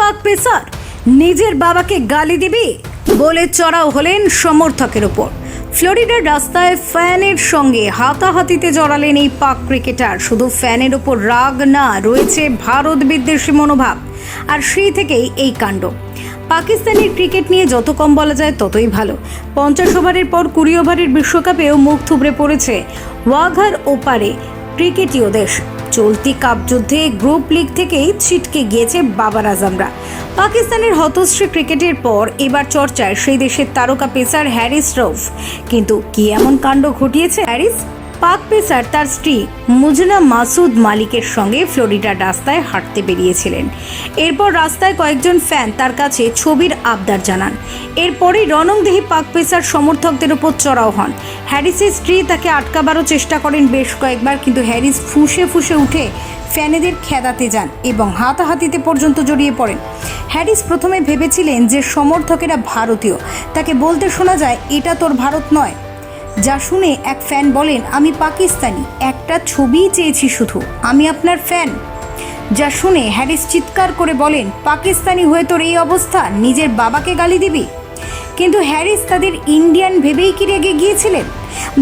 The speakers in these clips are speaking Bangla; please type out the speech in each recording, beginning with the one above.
পাক পেসার নিজের বাবাকে গালি দিবি বলে চড়াও হলেন সমর্থকের ওপর। ফ্লোরিডার রাস্তায় ফ্যানের সঙ্গে হাতাহাতিতে জড়ালেন এই পাক ক্রিকেটার। শুধু ফ্যানের ওপর রাগ না, রয়েছে ভারত বিদ্বেষী মনোভাব, আর সেই থেকেই এই কাণ্ড। পাকিস্তানের ক্রিকেট নিয়ে যত কম বলা যায় ততই ভালো। 50 ওভারের পর 20 ওভারের বিশ্বকাপেও মুখ থুবড়ে পড়েছে ওয়াঘার ওপারে ক্রিকেটীয় দেশ। চলতি কাপ যুদ্ধে গ্রুপ লিগ থেকেই ছিটকে গিয়েছে বাবার আজমরা। পাকিস্তানের হতশ্রী ক্রিকেটের পর এবার চর্চায় সেই দেশের তারকা পেসার হ্যারিস রউফ। কিন্তু কি এমন কাণ্ড ঘটিয়েছে হ্যারিস? পাক পেসার তার স্ত্রী মুজনা মাসুদ মালিকের সঙ্গে ফ্লোরিডার রাস্তায় হাঁটতে বেরিয়েছিলেন। এরপর রাস্তায় কয়েকজন ফ্যান তার কাছে ছবির আবদার জানান। এরপরই রণংদেহী পাক পেসার সমর্থকদের উপর চড়াও হন। হ্যারিসের স্ত্রী তাকে আটকাবারও চেষ্টা করেন বেশ কয়েকবার, কিন্তু হ্যারিস ফুঁসে ফুঁসে উঠে ফ্যানেদের খেদাতে যান এবং হাতাহাতিতে পর্যন্ত জড়িয়ে পড়েন। হ্যারিস প্রথমে ভেবেছিলেন যে সমর্থকেরা ভারতীয়। তাকে বলতে শোনা যায়, এটা তোর ভারত নয়। যা শুনে এক ফ্যান বলেন, আমি পাকিস্তানি, একটা ছবি চেয়েছি শুধু, আমি আপনার ফ্যান। যা শুনে হ্যারিস চিৎকার করে বলেন, পাকিস্তানি হয়ে তোর এই অবস্থা, নিজের বাবাকে গালি দিবি? কিন্তু হ্যারিস তাদের ইন্ডিয়ান ভেবেই কি রেগে গিয়েছিলেন?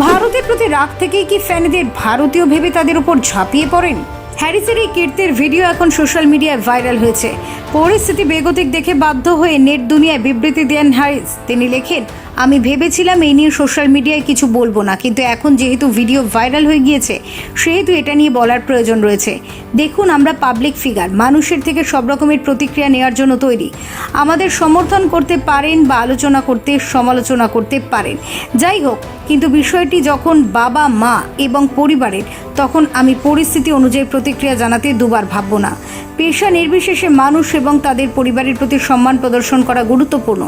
ভারতের প্রতি রাগ থেকেই কি ফ্যানেদের ভারতীয় ভেবে তাদের উপর ঝাঁপিয়ে পড়েন? হ্যারিসের এই কীর্তির ভিডিও এখন সোশ্যাল মিডিয়ায় ভাইরাল হয়েছে। পরিস্থিতি বেগতিক দেখে বাধ্য হয়ে নেট দুনিয়ায় বিবৃতি দেন হ্যারিস। তিনি লেখেন, আমি ভেবেছিলাম এই নিয়ে সোশ্যাল মিডিয়ায় কিছু বলবো না, কিন্তু এখন যেহেতু ভিডিও ভাইরাল হয়ে গিয়েছে সেহেতু এটা নিয়ে বলার প্রয়োজন রয়েছে। দেখুন, আমরা পাবলিক ফিগার, মানুষের থেকে সব রকমের প্রতিক্রিয়া নেওয়ার জন্য তৈরি। আমাদের সমর্থন করতে পারেন বা আলোচনা করতে, সমালোচনা করতে পারেন, যাই হোক, কিন্তু বিষয়টি যখন বাবা মা এবং পরিবারের, তখন আমি পরিস্থিতি অনুযায়ী প্রতিক্রিয়া জানাতে দুবার ভাববো না। পেশা নির্বিশেষে মানুষ এবং তাদের পরিবারের প্রতি সম্মান প্রদর্শন করা গুরুত্বপূর্ণ।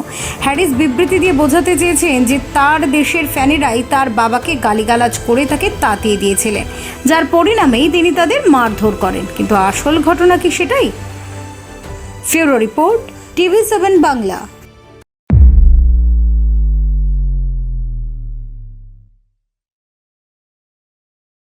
হ্যারিস বিবৃতি দিয়ে বোঝাতে চেয়েছেন যে তার দেশের ফ্যানেরাই তার বাবাকে গালিগালাজ করে তাকে তাতিয়ে দিয়েছিলেন, যার পরিণামেই তিনি তাদের মারধর করেন। কিন্তু আসল ঘটনা কি সেটাই? ফিউরো রিপোর্ট, TV7 বাংলা।